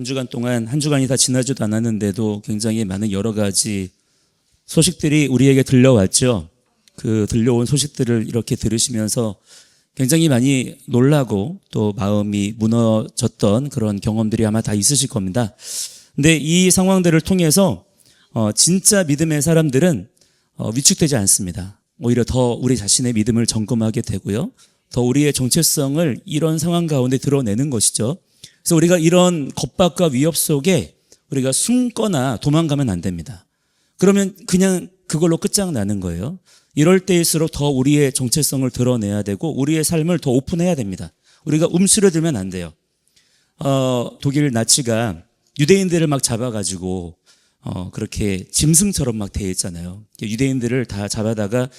주간 동안 한 주간이 다 지나지도 않았는데도 굉장히 많은 여러 가지 소식들이 우리에게 들려왔죠. 그 들려온 소식들을 이렇게 들으시면서 굉장히 많이 놀라고 또 마음이 무너졌던 그런 경험들이 아마 다 있으실 겁니다. 근데 이 상황들을 통해서 진짜 믿음의 사람들은 위축되지 않습니다. 오히려 더 우리 자신의 믿음을 점검하게 되고요. 더 우리의 정체성을 이런 상황 가운데 드러내는 것이죠. 그래서 우리가 이런 겁박과 위협 속에 우리가 숨거나 도망가면 안 됩니다. 그러면 그냥 그걸로 끝장나는 거예요. 이럴 때일수록 더 우리의 정체성을 드러내야 되고 우리의 삶을 더 오픈해야 됩니다. 우리가 움츠러들면 안 돼요. 독일 나치가 유대인들을 막 잡아가지고 그렇게 짐승처럼 막 대했잖아요. 유대인들을 다 잡아다가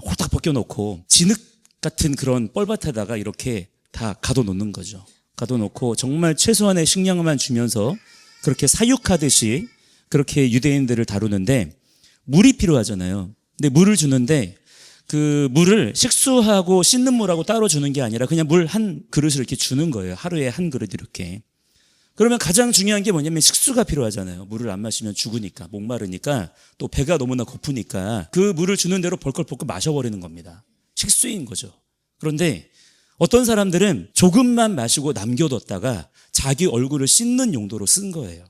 홀딱 벗겨놓고 진흙 같은 그런 뻘밭에다가 이렇게 다 가둬놓는 거죠. 가둬놓고 정말 최소한의 식량만 주면서 그렇게 사육하듯이 그렇게 유대인들을 다루는데 물이 필요하잖아요. 근데 물을 주는데 그 물을 식수하고 씻는 물하고 따로 주는 게 아니라 그냥 물 한 그릇을 이렇게 주는 거예요. 하루에 한 그릇 이렇게. 그러면 가장 중요한 게 뭐냐면 식수가 필요하잖아요. 물을 안 마시면 죽으니까, 목마르니까, 또 배가 너무나 고프니까 그 물을 주는 대로 벌컥벌컥 마셔버리는 겁니다. 식수인 거죠. 그런데 어떤 사람들은 조금만 마시고 남겨뒀다가 자기 얼굴을 씻는 용도로 쓴 거예요.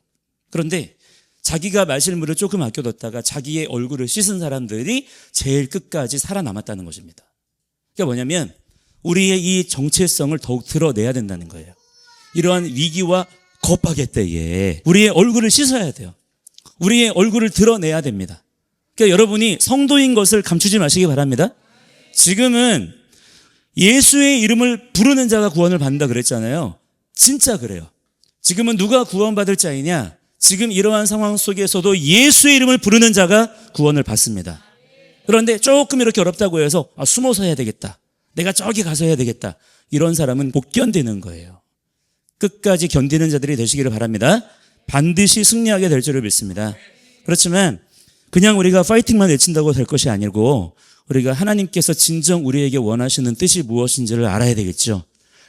그런데 자기가 마실 물을 조금 아껴뒀다가 자기의 얼굴을 씻은 사람들이 제일 끝까지 살아남았다는 것입니다. 그게 뭐냐면 우리의 이 정체성을 더욱 드러내야 된다는 거예요. 이러한 위기와 겁박의 때에 우리의 얼굴을 씻어야 돼요. 우리의 얼굴을 드러내야 됩니다. 그러니까 여러분이 성도인 것을 감추지 마시기 바랍니다. 지금은 예수의 이름을 부르는 자가 구원을 받는다 그랬잖아요. 진짜 그래요. 지금은 누가 구원받을 자이냐? 지금 이러한 상황 속에서도 예수의 이름을 부르는 자가 구원을 받습니다. 그런데 조금 이렇게 어렵다고 해서 숨어서 해야 되겠다. 내가 저기 가서 해야 되겠다. 이런 사람은 못 견디는 거예요. 끝까지 견디는 자들이 되시기를 바랍니다. 반드시 승리하게 될 줄을 믿습니다. 그렇지만 그냥 우리가 파이팅만 외친다고 될 것이 아니고 우리가 하나님께서 진정 우리에게 원하시는 뜻이 무엇인지를 알아야 되겠죠.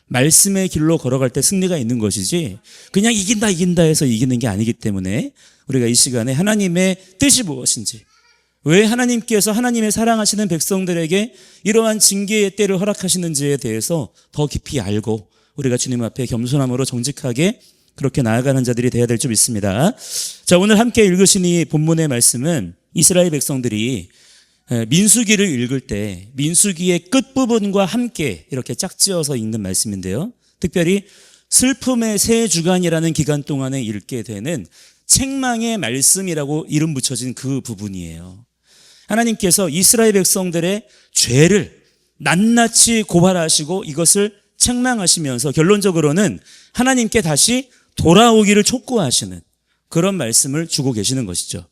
말씀의 길로 걸어갈 때 승리가 있는 것이지 그냥 이긴다 해서 이기는 게 아니기 때문에 우리가 이 시간에 하나님의 뜻이 무엇인지, 왜 하나님께서 하나님의 사랑하시는 백성들에게 이러한 징계의 때를 허락하시는지에 대해서 더 깊이 알고 우리가 주님 앞에 겸손함으로 정직하게 그렇게 나아가는 자들이 되어야 될 줄 믿습니다. 자, 오늘 함께 읽으신 이 본문의 말씀은 이스라엘 백성들이 민수기를 읽을 때 민수기의 끝부분과 함께 이렇게 짝지어서 읽는 말씀인데요. 특별히 슬픔의 세 주간이라는 기간 동안에 읽게 되는 책망의 말씀이라고 이름 붙여진 그 부분이에요. 하나님께서 이스라엘 백성들의 죄를 낱낱이 고발하시고 이것을 책망하시면서 결론적으로는 하나님께 다시 돌아오기를 촉구하시는 그런 말씀을 주고 계시는 것이죠.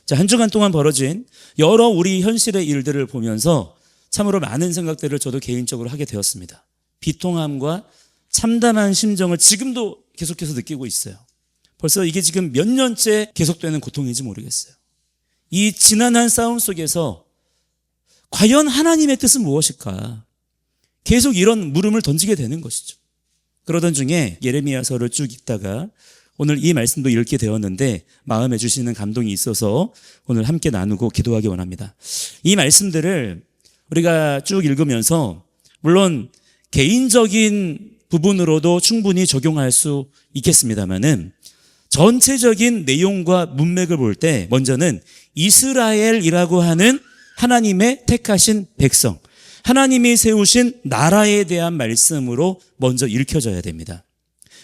자, 한 주간 동안 벌어진 여러 우리 현실의 일들을 보면서 참으로 많은 생각들을 저도 개인적으로 하게 되었습니다. 비통함과 참담한 심정을 지금도 계속해서 느끼고 있어요. 벌써 이게 지금 몇 년째 계속되는 고통인지 모르겠어요. 이 지난한 싸움 속에서 과연 하나님의 뜻은 무엇일까? 계속 이런 물음을 던지게 되는 것이죠. 그러던 중에 예레미야서를 쭉 읽다가 오늘 이 말씀도 읽게 되었는데 마음에 주시는 감동이 있어서 오늘 함께 나누고 기도하기 원합니다. 이 말씀들을 우리가 쭉 읽으면서 물론 개인적인 부분으로도 충분히 적용할 수 있겠습니다만은 전체적인 내용과 문맥을 볼 때 먼저는 이스라엘이라고 하는 하나님의 택하신 백성, 하나님이 세우신 나라에 대한 말씀으로 먼저 읽혀져야 됩니다.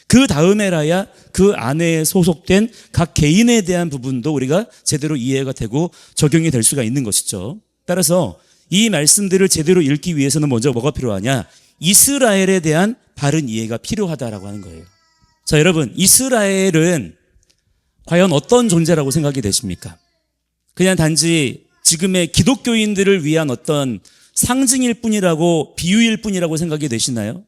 그 다음에라야 그 안에 소속된 각 개인에 대한 부분도 우리가 제대로 이해가 되고 적용이 될 수가 있는 것이죠. 따라서 이 말씀들을 제대로 읽기 위해서는 먼저 뭐가 필요하냐? 이스라엘에 대한 바른 이해가 필요하다라고 하는 거예요. 자, 여러분, 이스라엘은 과연 어떤 존재라고 생각이 되십니까? 그냥 단지 지금의 기독교인들을 위한 어떤 상징일 뿐이라고, 비유일 뿐이라고 생각이 되시나요?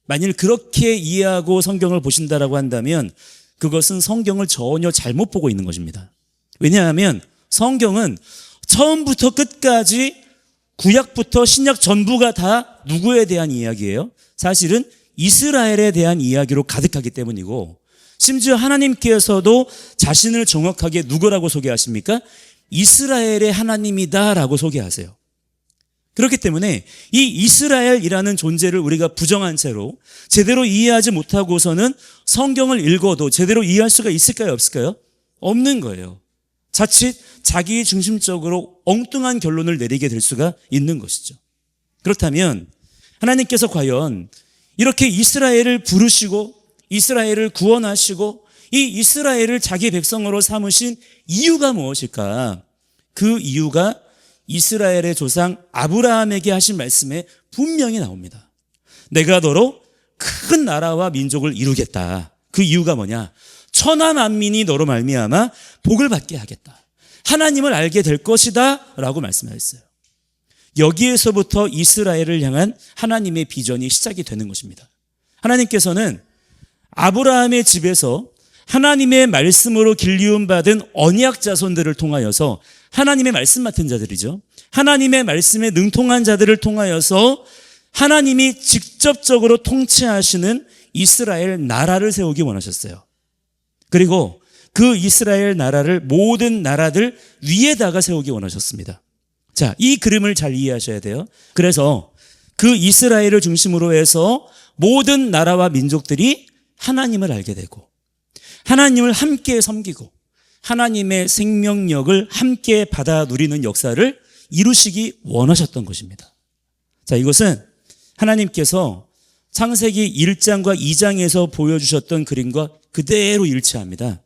만일 그렇게 이해하고 성경을 보신다라고 한다면 그것은 성경을 전혀 잘못 보고 있는 것입니다. 왜냐하면 성경은 처음부터 끝까지 구약부터 신약 전부가 다 누구에 대한 이야기예요? 사실은 이스라엘에 대한 이야기로 가득하기 때문이고 심지어 하나님께서도 자신을 정확하게 누구라고 소개하십니까? 이스라엘의 하나님이다라고 소개하세요. 그렇기 때문에 이 이스라엘이라는 존재를 우리가 부정한 채로 제대로 이해하지 못하고서는 성경을 읽어도 제대로 이해할 수가 있을까요? 없을까요? 없는 거예요. 자칫 자기 중심적으로 엉뚱한 결론을 내리게 될 수가 있는 것이죠. 그렇다면 하나님께서 과연 이렇게 이스라엘을 부르시고 이스라엘을 구원하시고 이 이스라엘을 자기 백성으로 삼으신 이유가 무엇일까? 그 이유가 이스라엘의 조상 아브라함에게 하신 말씀에 분명히 나옵니다. 내가 너로 큰 나라와 민족을 이루겠다. 그 이유가 뭐냐? 천하 만민이 너로 말미암아 복을 받게 하겠다. 하나님을 알게 될 것이다 라고 말씀하셨어요. 여기에서부터 이스라엘을 향한 하나님의 비전이 시작이 되는 것입니다. 하나님께서는 아브라함의 집에서 하나님의 말씀으로 길리움 받은 언약 자손들을 통하여서 하나님의 말씀 맡은 자들이죠. 하나님의 말씀에 능통한 자들을 통하여서 하나님이 직접적으로 통치하시는 이스라엘 나라를 세우기 원하셨어요. 그리고 그 이스라엘 나라를 모든 나라들 위에다가 세우기 원하셨습니다. 자, 이 그림을 잘 이해하셔야 돼요. 그래서 그 이스라엘을 중심으로 해서 모든 나라와 민족들이 하나님을 알게 되고 하나님을 함께 섬기고 하나님의 생명력을 함께 받아 누리는 역사를 이루시기 원하셨던 것입니다. 자, 이것은 하나님께서 창세기 1장과 2장에서 보여주셨던 그림과 그대로 일치합니다.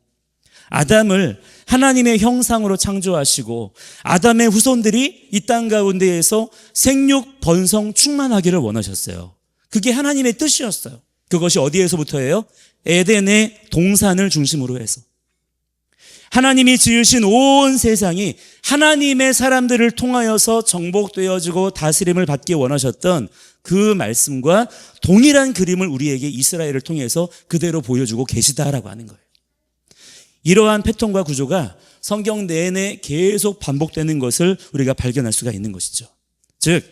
아담을 하나님의 형상으로 창조하시고 아담의 후손들이 이 땅 가운데에서 생육, 번성, 충만하기를 원하셨어요. 그게 하나님의 뜻이었어요. 그것이 어디에서부터예요? 에덴의 동산을 중심으로 해서 하나님이 지으신 온 세상이 하나님의 사람들을 통하여서 정복되어지고 다스림을 받기 원하셨던 그 말씀과 동일한 그림을 우리에게 이스라엘을 통해서 그대로 보여주고 계시다라고 하는 거예요. 이러한 패턴과 구조가 성경 내내 계속 반복되는 것을 우리가 발견할 수가 있는 것이죠. 즉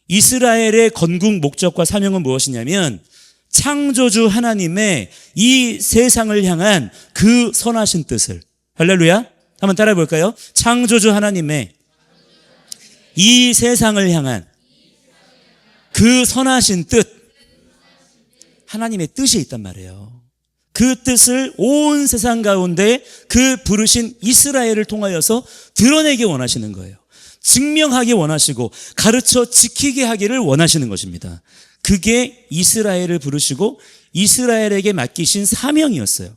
이스라엘의 건국 목적과 사명은 무엇이냐면 창조주 하나님의 이 세상을 향한 그 선하신 뜻을, 할렐루야, 한번 따라해 볼까요? 창조주 하나님의 이 세상을 향한 그 선하신 뜻, 하나님의 뜻이 있단 말이에요. 그 뜻을 온 세상 가운데 그 부르신 이스라엘을 통하여서 드러내기 원하시는 거예요. 증명하기 원하시고 가르쳐 지키게 하기를 원하시는 것입니다. 그게 이스라엘을 부르시고 이스라엘에게 맡기신 사명이었어요.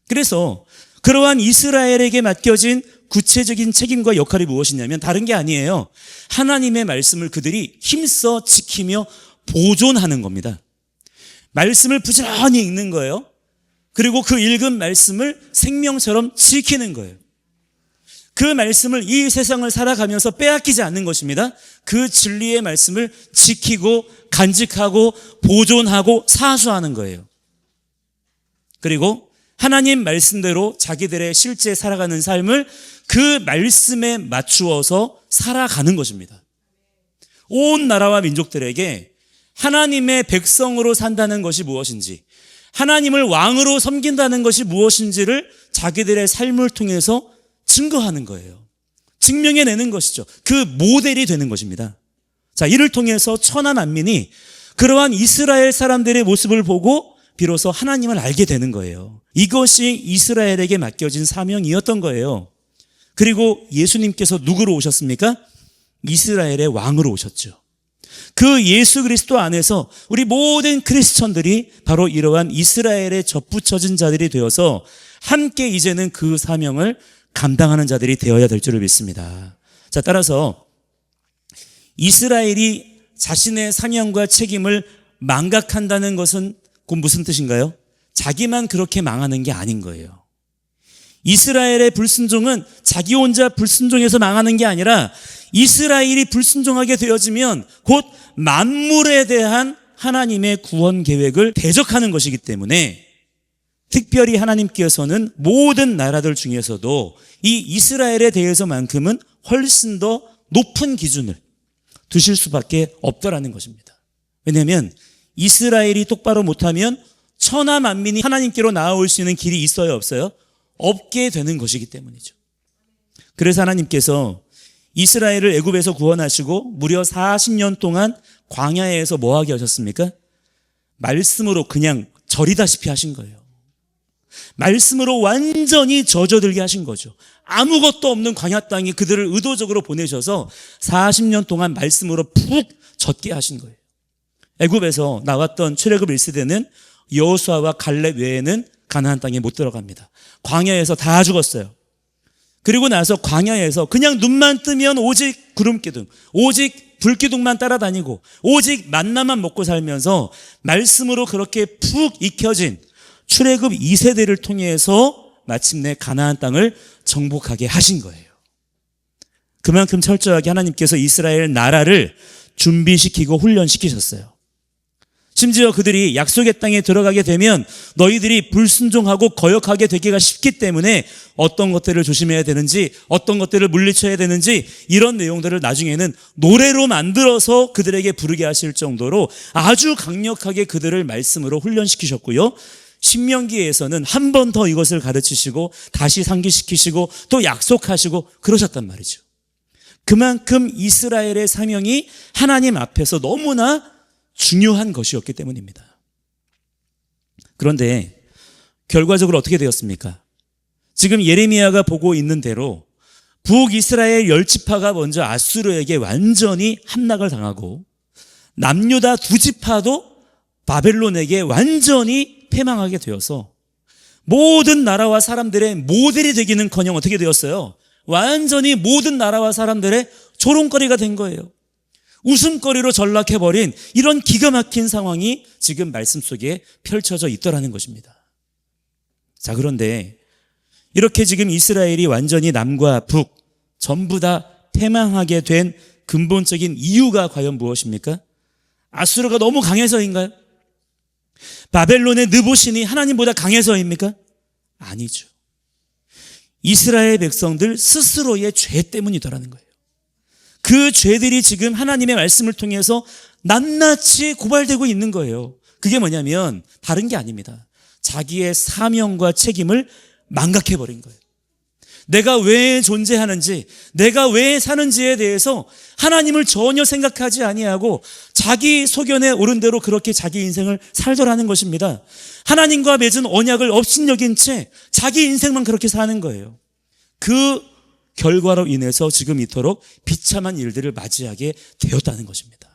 그래서 그러한 이스라엘에게 맡겨진 구체적인 책임과 역할이 무엇이냐면 다른 게 아니에요. 하나님의 말씀을 그들이 힘써 지키며 보존하는 겁니다. 말씀을 부지런히 읽는 거예요. 그리고 그 읽은 말씀을 생명처럼 지키는 거예요. 그 말씀을 이 세상을 살아가면서 빼앗기지 않는 것입니다. 그 진리의 말씀을 지키고 간직하고 보존하고 사수하는 거예요. 그리고 하나님 말씀대로 자기들의 실제 살아가는 삶을 그 말씀에 맞추어서 살아가는 것입니다. 온 나라와 민족들에게 하나님의 백성으로 산다는 것이 무엇인지, 하나님을 왕으로 섬긴다는 것이 무엇인지를 자기들의 삶을 통해서 증거하는 거예요. 증명해내는 것이죠. 그 모델이 되는 것입니다. 자, 이를 통해서 천하 만민이 그러한 이스라엘 사람들의 모습을 보고 비로소 하나님을 알게 되는 거예요. 이것이 이스라엘에게 맡겨진 사명이었던 거예요. 그리고 예수님께서 누구로 오셨습니까? 이스라엘의 왕으로 오셨죠. 그 예수 그리스도 안에서 우리 모든 크리스천들이 바로 이러한 이스라엘에 접붙여진 자들이 되어서 함께 이제는 그 사명을 감당하는 자들이 되어야 될 줄을 믿습니다. 자, 따라서 이스라엘이 자신의 사명과 책임을 망각한다는 것은 곧 무슨 뜻인가요? 자기만 그렇게 망하는 게 아닌 거예요. 이스라엘의 불순종은 자기 혼자 불순종해서 망하는 게 아니라 이스라엘이 불순종하게 되어지면 곧 만물에 대한 하나님의 구원 계획을 대적하는 것이기 때문에 특별히 하나님께서는 모든 나라들 중에서도 이 이스라엘에 대해서만큼은 훨씬 더 높은 기준을 두실 수밖에 없더라는 것입니다. 왜냐하면 이스라엘이 똑바로 못하면 천하 만민이 하나님께로 나아올 수 있는 길이 있어요, 없어요? 없게 되는 것이기 때문이죠. 그래서 하나님께서 이스라엘을 애굽에서 구원하시고 무려 40년 동안 광야에서 뭐 하게 하셨습니까? 말씀으로 그냥 절이다시피 하신 거예요. 말씀으로 완전히 젖어들게 하신 거죠. 아무것도 없는 광야 땅에 그들을 의도적으로 보내셔서 40년 동안 말씀으로 푹 젖게 하신 거예요. 애굽에서 나왔던 출애굽 1세대는 여호수아와 갈렙 외에는 가나안 땅에 못 들어갑니다. 광야에서 다 죽었어요. 그리고 나서 광야에서 그냥 눈만 뜨면 오직 구름기둥, 오직 불기둥만 따라다니고 오직 만나만 먹고 살면서 말씀으로 그렇게 푹 익혀진 출애굽 2세대를 통해서 마침내 가나안 땅을 정복하게 하신 거예요. 그만큼 철저하게 하나님께서 이스라엘 나라를 준비시키고 훈련시키셨어요. 심지어 그들이 약속의 땅에 들어가게 되면 너희들이 불순종하고 거역하게 되기가 쉽기 때문에 어떤 것들을 조심해야 되는지, 어떤 것들을 물리쳐야 되는지, 이런 내용들을 나중에는 노래로 만들어서 그들에게 부르게 하실 정도로 아주 강력하게 그들을 말씀으로 훈련시키셨고요. 신명기에서는 한 번 더 이것을 가르치시고 다시 상기시키시고 또 약속하시고 그러셨단 말이죠. 그만큼 이스라엘의 사명이 하나님 앞에서 너무나 중요한 것이었기 때문입니다. 그런데 결과적으로 어떻게 되었습니까? 지금 예레미야가 보고 있는 대로 북이스라엘 10지파가 먼저 아수르에게 완전히 함락을 당하고 남유다 2지파도 바벨론에게 완전히 패망하게 되어서 모든 나라와 사람들의 모델이 되기는커녕 어떻게 되었어요? 완전히 모든 나라와 사람들의 조롱거리가 된 거예요. 웃음거리로 전락해버린 이런 기가 막힌 상황이 지금 말씀 속에 펼쳐져 있더라는 것입니다. 자, 그런데 이렇게 지금 이스라엘이 완전히 남과 북 전부 다 패망하게 된 근본적인 이유가 과연 무엇입니까? 아수르가 너무 강해서인가요? 바벨론의 느보신이 하나님보다 강해서입니까? 아니죠. 이스라엘 백성들 스스로의 죄 때문이더라는 거예요. 그 죄들이 지금 하나님의 말씀을 통해서 낱낱이 고발되고 있는 거예요. 그게 뭐냐면 다른 게 아닙니다. 자기의 사명과 책임을 망각해버린 거예요. 내가 왜 존재하는지, 내가 왜 사는지에 대해서 하나님을 전혀 생각하지 아니하고 자기 소견에 오른 대로 그렇게 자기 인생을 살더라는 것입니다. 하나님과 맺은 언약을 업신여긴 채 자기 인생만 그렇게 사는 거예요. 그 결과로 인해서 지금 이토록 비참한 일들을 맞이하게 되었다는 것입니다.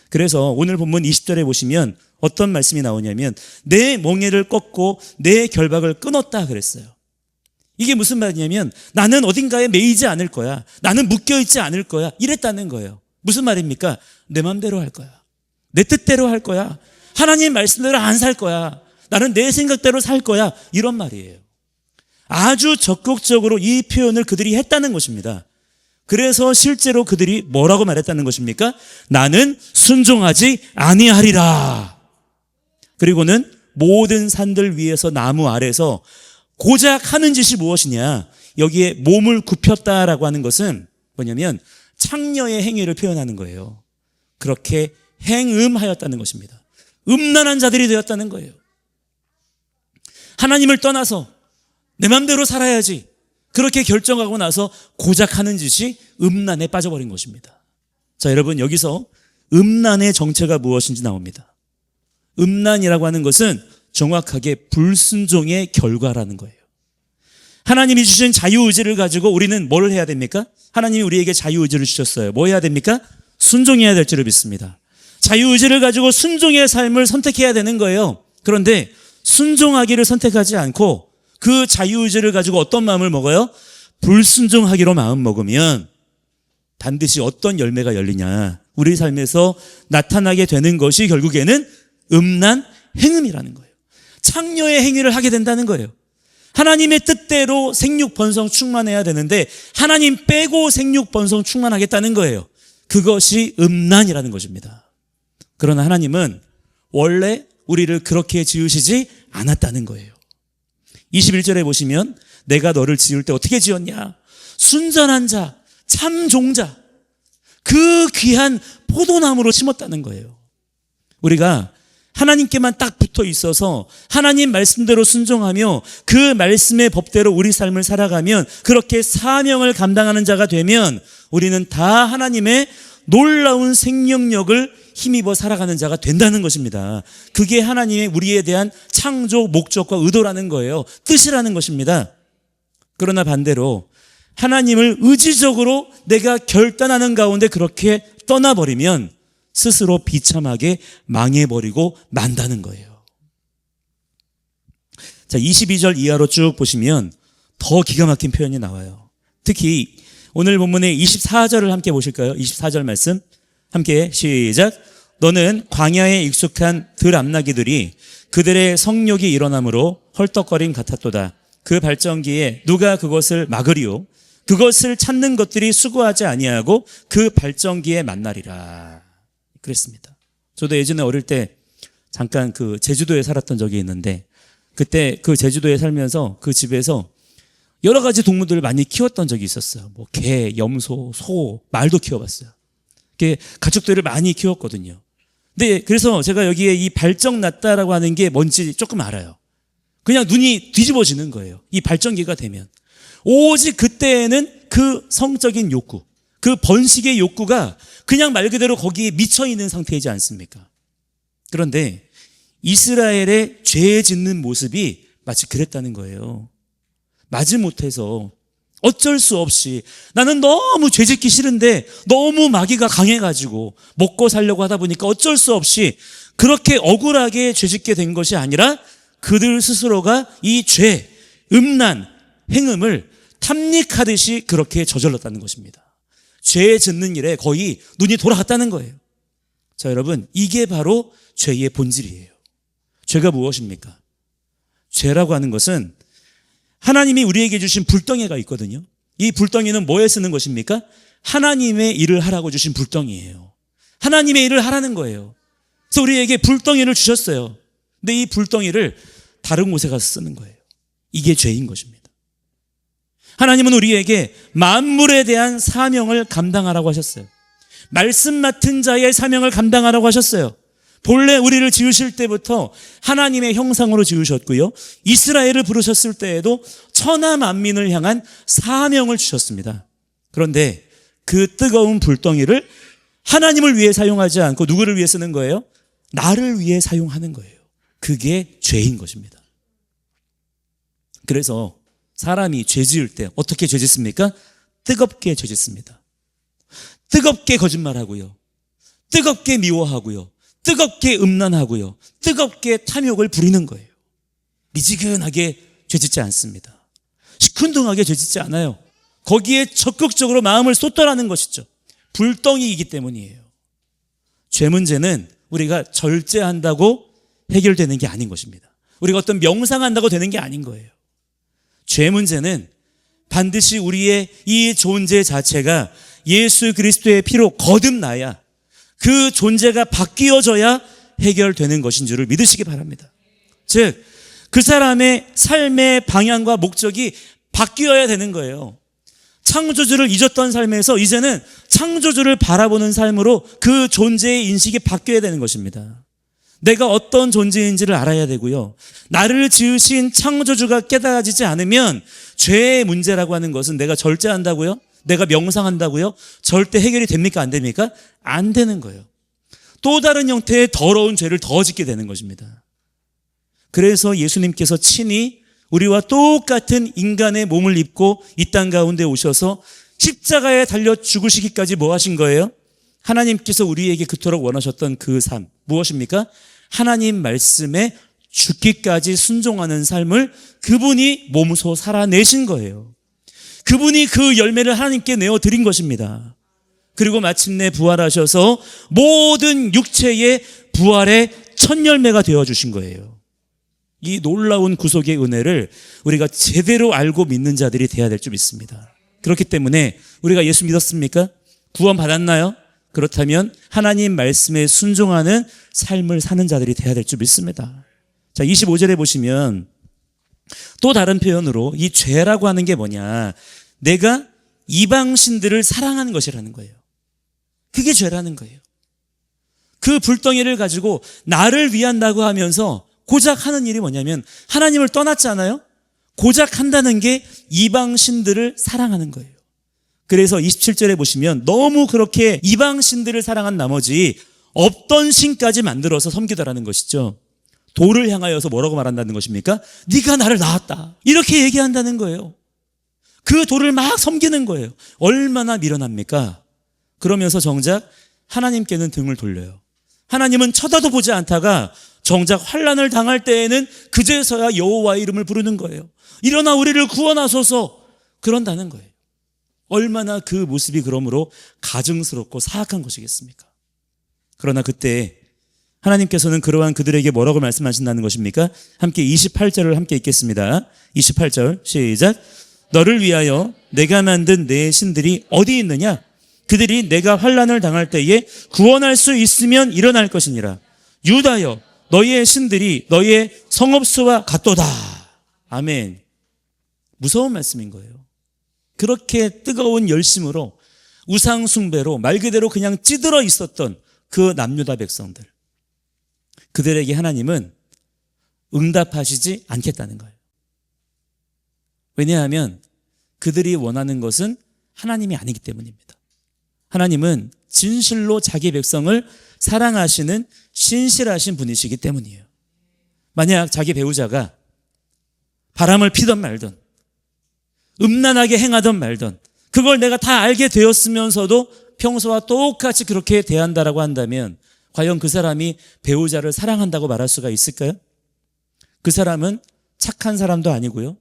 그래서 오늘 본문 20절에 보시면 어떤 말씀이 나오냐면 내 멍에를 꺾고 내 결박을 끊었다 그랬어요. 이게 무슨 말이냐면 나는 어딘가에 매이지 않을 거야. 나는 묶여있지 않을 거야. 이랬다는 거예요. 무슨 말입니까? 내 맘대로 할 거야. 내 뜻대로 할 거야. 하나님 말씀대로 안 살 거야. 나는 내 생각대로 살 거야. 이런 말이에요. 아주 적극적으로 이 표현을 그들이 했다는 것입니다. 그래서 실제로 그들이 뭐라고 말했다는 것입니까? 나는 순종하지 아니하리라. 그리고는 모든 산들 위에서 나무 아래서 고작 하는 짓이 무엇이냐? 여기에 몸을 굽혔다라고 하는 것은 뭐냐면 창녀의 행위를 표현하는 거예요. 그렇게 행음하였다는 것입니다. 음란한 자들이 되었다는 거예요. 하나님을 떠나서 내 맘대로 살아야지 그렇게 결정하고 나서 고작 하는 짓이 음란에 빠져버린 것입니다. 자, 여러분, 여기서 음란의 정체가 무엇인지 나옵니다. 음란이라고 하는 것은 정확하게 불순종의 결과라는 거예요. 하나님이 주신 자유의지를 가지고 우리는 뭘 해야 됩니까? 하나님이 우리에게 자유의지를 주셨어요. 뭐 해야 됩니까? 순종해야 될 줄을 믿습니다. 자유의지를 가지고 순종의 삶을 선택해야 되는 거예요. 그런데 순종하기를 선택하지 않고 그 자유의지를 가지고 어떤 마음을 먹어요? 불순종하기로 마음 먹으면 반드시 어떤 열매가 열리냐? 우리 삶에서 나타나게 되는 것이 결국에는 음란 행음이라는 거예요. 창녀의 행위를 하게 된다는 거예요. 하나님의 뜻대로 생육 번성 충만해야 되는데 하나님 빼고 생육 번성 충만하겠다는 거예요. 그것이 음란이라는 것입니다. 그러나 하나님은 원래 우리를 그렇게 지으시지 않았다는 거예요. 21절에 보시면 내가 너를 지을 때 어떻게 지었냐? 순전한 자, 참 종자, 그 귀한 포도나무로 심었다는 거예요. 우리가 하나님께만 딱 붙어 있어서 하나님 말씀대로 순종하며 그 말씀의 법대로 우리 삶을 살아가면, 그렇게 사명을 감당하는 자가 되면 우리는 다 하나님의 놀라운 생명력을 힘입어 살아가는 자가 된다는 것입니다. 그게 하나님의 우리에 대한 창조 목적과 의도라는 거예요. 뜻이라는 것입니다. 그러나 반대로 하나님을 의지적으로 내가 결단하는 가운데 그렇게 떠나버리면 스스로 비참하게 망해버리고 만다는 거예요. 자, 22절 이하로 쭉 보시면 더 기가 막힌 표현이 나와요. 특히 오늘 본문의 24절을 함께 보실까요? 24절 말씀 함께 시작. 너는 광야에 익숙한 들암나기들이 그들의 성욕이 일어나므로 헐떡거림 같았도다. 그 발전기에 누가 그것을 막으리요? 그것을 찾는 것들이 수고하지 아니하고 그 발전기에 만나리라. 그랬습니다. 저도 예전에 어릴 때 잠깐 그 제주도에 살았던 적이 있는데, 그때 그 제주도에 살면서 그 집에서 여러 가지 동물들을 많이 키웠던 적이 있었어요. 뭐 개, 염소, 소, 말도 키워봤어요. 이렇게 가축들을 많이 키웠거든요. 근데 그래서 제가 여기에 이 발정났다라고 하는 게 뭔지 조금 알아요. 그냥 눈이 뒤집어지는 거예요. 이 발정기가 되면. 오직 그때에는 그 성적인 욕구, 그 번식의 욕구가 그냥 말 그대로 거기에 미쳐 있는 상태이지 않습니까? 그런데 이스라엘의 죄 짓는 모습이 마치 그랬다는 거예요. 마지못해서 어쩔 수 없이 나는 너무 죄 짓기 싫은데 너무 마귀가 강해가지고 먹고 살려고 하다 보니까 어쩔 수 없이 그렇게 억울하게 죄 짓게 된 것이 아니라 그들 스스로가 이 죄, 음란, 행음을 탐닉하듯이 그렇게 저질렀다는 것입니다. 죄 짓는 일에 거의 눈이 돌아갔다는 거예요. 자, 여러분, 이게 바로 죄의 본질이에요. 죄가 무엇입니까? 죄라고 하는 것은 하나님이 우리에게 주신 불덩이가 있거든요. 이 불덩이는 뭐에 쓰는 것입니까? 하나님의 일을 하라고 주신 불덩이에요. 하나님의 일을 하라는 거예요. 그래서 우리에게 불덩이를 주셨어요. 근데 이 불덩이를 다른 곳에 가서 쓰는 거예요. 이게 죄인 것입니다. 하나님은 우리에게 만물에 대한 사명을 감당하라고 하셨어요. 말씀 맡은 자의 사명을 감당하라고 하셨어요. 본래 우리를 지으실 때부터 하나님의 형상으로 지으셨고요, 이스라엘을 부르셨을 때에도 천하 만민을 향한 사명을 주셨습니다. 그런데 그 뜨거운 불덩이를 하나님을 위해 사용하지 않고 누구를 위해 쓰는 거예요? 나를 위해 사용하는 거예요. 그게 죄인 것입니다. 그래서 사람이 죄 지을 때 어떻게 죄 짓습니까? 뜨겁게 죄 짓습니다. 뜨겁게 거짓말하고요, 뜨겁게 미워하고요, 뜨겁게 음란하고요, 뜨겁게 탐욕을 부리는 거예요. 미지근하게 죄 짓지 않습니다. 시큰둥하게 죄 짓지 않아요. 거기에 적극적으로 마음을 쏟더라는 것이죠. 불덩이이기 때문이에요. 죄 문제는 우리가 절제한다고 해결되는 게 아닌 것입니다. 우리가 어떤 명상한다고 되는 게 아닌 거예요. 죄 문제는 반드시 우리의 이 존재 자체가 예수 그리스도의 피로 거듭나야, 그 존재가 바뀌어져야 해결되는 것인 줄을 믿으시기 바랍니다. 즉, 그 사람의 삶의 방향과 목적이 바뀌어야 되는 거예요. 창조주를 잊었던 삶에서 이제는 창조주를 바라보는 삶으로 그 존재의 인식이 바뀌어야 되는 것입니다. 내가 어떤 존재인지를 알아야 되고요, 나를 지으신 창조주가 깨달아지지 않으면 죄의 문제라고 하는 것은 내가 절제한다고요, 내가 명상한다고요, 절대 해결이 됩니까? 안 됩니까? 안 되는 거예요. 또 다른 형태의 더러운 죄를 더 짓게 되는 것입니다. 그래서 예수님께서 친히 우리와 똑같은 인간의 몸을 입고 이 땅 가운데 오셔서 십자가에 달려 죽으시기까지 뭐 하신 거예요? 하나님께서 우리에게 그토록 원하셨던 그 삶, 무엇입니까? 하나님 말씀에 죽기까지 순종하는 삶을 그분이 몸소 살아내신 거예요. 그분이 그 열매를 하나님께 내어드린 것입니다. 그리고 마침내 부활하셔서 모든 육체의 부활의 첫 열매가 되어주신 거예요. 이 놀라운 구속의 은혜를 우리가 제대로 알고 믿는 자들이 돼야 될 줄 믿습니다. 그렇기 때문에 우리가 예수 믿었습니까? 구원 받았나요? 그렇다면 하나님 말씀에 순종하는 삶을 사는 자들이 돼야 될 줄 믿습니다. 자, 25절에 보시면 또 다른 표현으로 이 죄라고 하는 게 뭐냐, 내가 이방신들을 사랑하는 것이라는 거예요. 그게 죄라는 거예요. 그 불덩이를 가지고 나를 위한다고 하면서 고작 하는 일이 뭐냐면 하나님을 떠났잖아요. 고작 한다는 게 이방 신들을 사랑하는 거예요. 그래서 27절에 보시면 너무 그렇게 이방 신들을 사랑한 나머지 없던 신까지 만들어서 섬기더라는 것이죠. 돌을 향하여서 뭐라고 말한다는 것입니까? 네가 나를 낳았다, 이렇게 얘기한다는 거예요. 그 돌을 막 섬기는 거예요. 얼마나 미련합니까? 그러면서 정작 하나님께는 등을 돌려요. 하나님은 쳐다도 보지 않다가 정작 환난을 당할 때에는 그제서야 여호와의 이름을 부르는 거예요. 일어나 우리를 구원하소서, 그런다는 거예요. 얼마나 그 모습이 그러므로 가증스럽고 사악한 것이겠습니까? 그러나 그때 하나님께서는 그러한 그들에게 뭐라고 말씀하신다는 것입니까? 함께 28절을 함께 읽겠습니다. 28절 시작. 너를 위하여 내가 만든 내 신들이 어디 있느냐? 그들이 내가 환난을 당할 때에 구원할 수 있으면 일어날 것이니라. 유다여, 너희의 신들이 너희의 성읍수와 같도다. 아멘. 무서운 말씀인 거예요. 그렇게 뜨거운 열심으로 우상 숭배로 말 그대로 그냥 찌들어 있었던 그 남유다 백성들, 그들에게 하나님은 응답하시지 않겠다는 거예요. 왜냐하면 그들이 원하는 것은 하나님이 아니기 때문입니다. 하나님은 진실로 자기 백성을 사랑하시는 신실하신 분이시기 때문이에요. 만약 자기 배우자가 바람을 피던 말던 음란하게 행하던 말던 그걸 내가 다 알게 되었으면서도 평소와 똑같이 그렇게 대한다라고 한다면 과연 그 사람이 배우자를 사랑한다고 말할 수가 있을까요? 그 사람은 착한 사람도 아니고요,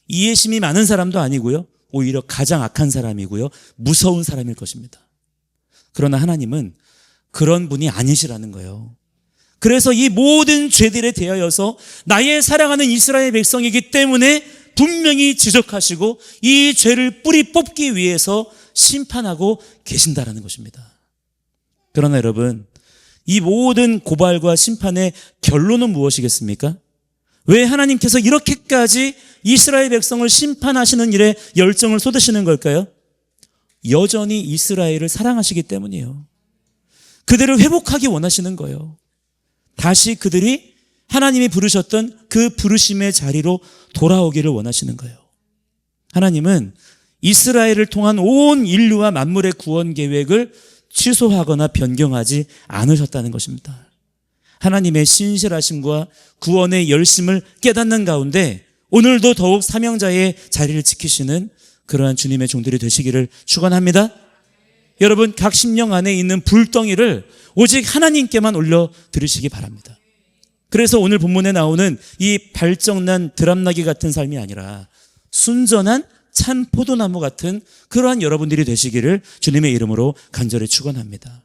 이해심이 많은 사람도 아니고요, 오히려 가장 악한 사람이고요, 무서운 사람일 것입니다. 그러나 하나님은 그런 분이 아니시라는 거예요. 그래서 이 모든 죄들에 대하여서 나의 사랑하는 이스라엘 백성이기 때문에 분명히 지적하시고 이 죄를 뿌리 뽑기 위해서 심판하고 계신다라는 것입니다. 그러나 여러분, 이 모든 고발과 심판의 결론은 무엇이겠습니까? 왜 하나님께서 이렇게까지 이스라엘 백성을 심판하시는 일에 열정을 쏟으시는 걸까요? 여전히 이스라엘을 사랑하시기 때문이에요. 그들을 회복하기 원하시는 거예요. 다시 그들이 하나님이 부르셨던 그 부르심의 자리로 돌아오기를 원하시는 거예요. 하나님은 이스라엘을 통한 온 인류와 만물의 구원 계획을 취소하거나 변경하지 않으셨다는 것입니다. 하나님의 신실하심과 구원의 열심을 깨닫는 가운데 오늘도 더욱 사명자의 자리를 지키시는 그러한 주님의 종들이 되시기를 축원합니다. 여러분, 각 심령 안에 있는 불덩이를 오직 하나님께만 올려 드리시기 바랍니다. 그래서 오늘 본문에 나오는 이 발정난 드람나기 같은 삶이 아니라 순전한 참 포도나무 같은 그러한 여러분들이 되시기를 주님의 이름으로 간절히 축원합니다.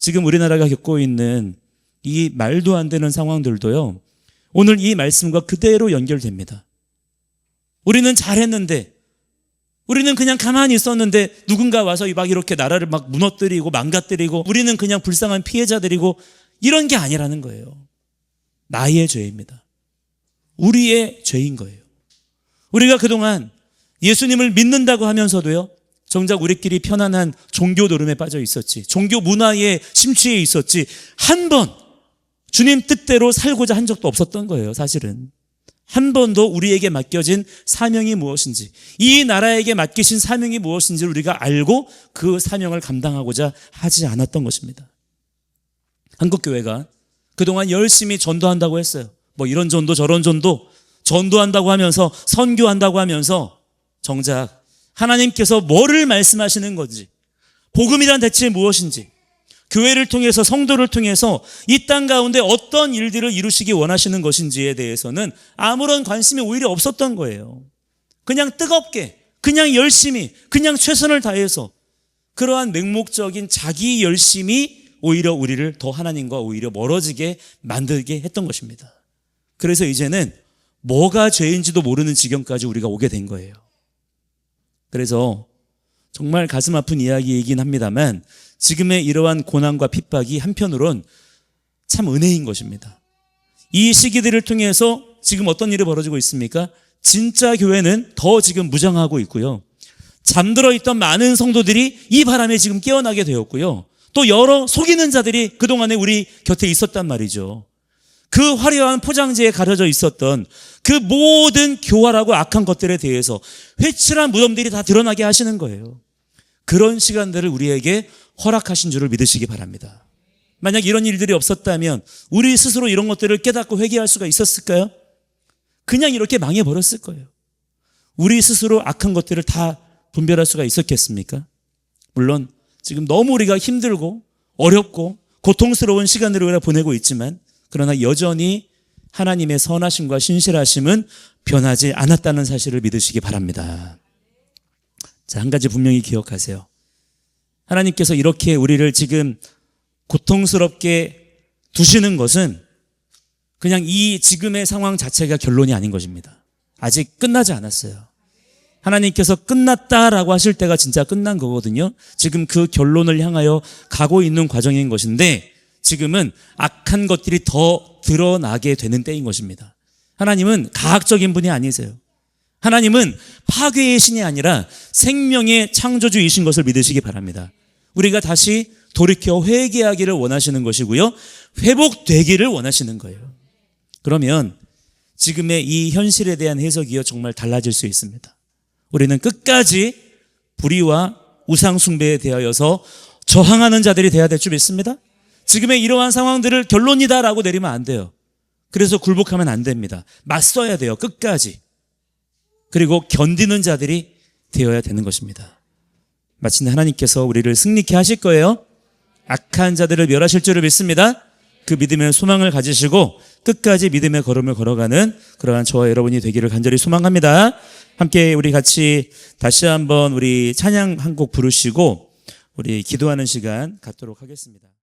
지금 우리나라가 겪고 있는 이 말도 안 되는 상황들도요, 오늘 이 말씀과 그대로 연결됩니다. 우리는 잘했는데, 우리는 그냥 가만히 있었는데 누군가 와서 막 이렇게 나라를 막 무너뜨리고 망가뜨리고 우리는 그냥 불쌍한 피해자들이고 이런 게 아니라는 거예요. 나의 죄입니다. 우리의 죄인 거예요. 우리가 그동안 예수님을 믿는다고 하면서도요, 정작 우리끼리 편안한 종교 노름에 빠져 있었지, 종교 문화에 심취해 있었지, 한 번 주님 뜻대로 살고자 한 적도 없었던 거예요. 사실은 한 번도 우리에게 맡겨진 사명이 무엇인지, 이 나라에게 맡기신 사명이 무엇인지를 우리가 알고 그 사명을 감당하고자 하지 않았던 것입니다. 한국교회가 그동안 열심히 전도한다고 했어요. 뭐 이런 전도 저런 전도한다고 하면서, 선교한다고 하면서 정작 하나님께서 뭐를 말씀하시는 건지, 복음이란 대체 무엇인지, 교회를 통해서, 성도를 통해서 이 땅 가운데 어떤 일들을 이루시기 원하시는 것인지에 대해서는 아무런 관심이 오히려 없었던 거예요. 그냥 뜨겁게, 그냥 열심히, 그냥 최선을 다해서 그러한 맹목적인 자기 열심이 오히려 우리를 더 하나님과 오히려 멀어지게 만들게 했던 것입니다. 그래서 이제는 뭐가 죄인지도 모르는 지경까지 우리가 오게 된 거예요. 그래서 정말 가슴 아픈 이야기이긴 합니다만 지금의 이러한 고난과 핍박이 한편으론 참 은혜인 것입니다. 이 시기들을 통해서 지금 어떤 일이 벌어지고 있습니까? 진짜 교회는 더 지금 무장하고 있고요, 잠들어 있던 많은 성도들이 이 바람에 지금 깨어나게 되었고요, 또 여러 속이는 자들이 그동안에 우리 곁에 있었단 말이죠. 그 화려한 포장지에 가려져 있었던 그 모든 교활하고 악한 것들에 대해서 회칠한 무덤들이 다 드러나게 하시는 거예요. 그런 시간들을 우리에게 허락하신 줄을 믿으시기 바랍니다. 만약 이런 일들이 없었다면 우리 스스로 이런 것들을 깨닫고 회개할 수가 있었을까요? 그냥 이렇게 망해버렸을 거예요. 우리 스스로 악한 것들을 다 분별할 수가 있었겠습니까? 물론 지금 너무 우리가 힘들고 어렵고 고통스러운 시간을 우리가 보내고 있지만, 그러나 여전히 하나님의 선하심과 신실하심은 변하지 않았다는 사실을 믿으시기 바랍니다. 자, 한 가지 분명히 기억하세요. 하나님께서 이렇게 우리를 지금 고통스럽게 두시는 것은 그냥 이 지금의 상황 자체가 결론이 아닌 것입니다. 아직 끝나지 않았어요. 하나님께서 끝났다라고 하실 때가 진짜 끝난 거거든요. 지금 그 결론을 향하여 가고 있는 과정인 것인데, 지금은 악한 것들이 더 드러나게 되는 때인 것입니다. 하나님은 가학적인 분이 아니세요. 하나님은 파괴의 신이 아니라 생명의 창조주이신 것을 믿으시기 바랍니다. 우리가 다시 돌이켜 회개하기를 원하시는 것이고요, 회복되기를 원하시는 거예요. 그러면 지금의 이 현실에 대한 해석이요 정말 달라질 수 있습니다. 우리는 끝까지 불의와 우상 숭배에 대하여서 저항하는 자들이 돼야 될 줄 믿습니다. 지금의 이러한 상황들을 결론이다라고 내리면 안 돼요. 그래서 굴복하면 안 됩니다. 맞서야 돼요, 끝까지. 그리고 견디는 자들이 되어야 되는 것입니다. 마침내 하나님께서 우리를 승리케 하실 거예요. 악한 자들을 멸하실 줄을 믿습니다. 그 믿음의 소망을 가지시고 끝까지 믿음의 걸음을 걸어가는 그러한 저와 여러분이 되기를 간절히 소망합니다. 함께 우리 같이 다시 한번 우리 찬양 한 곡 부르시고 우리 기도하는 시간 갖도록 하겠습니다.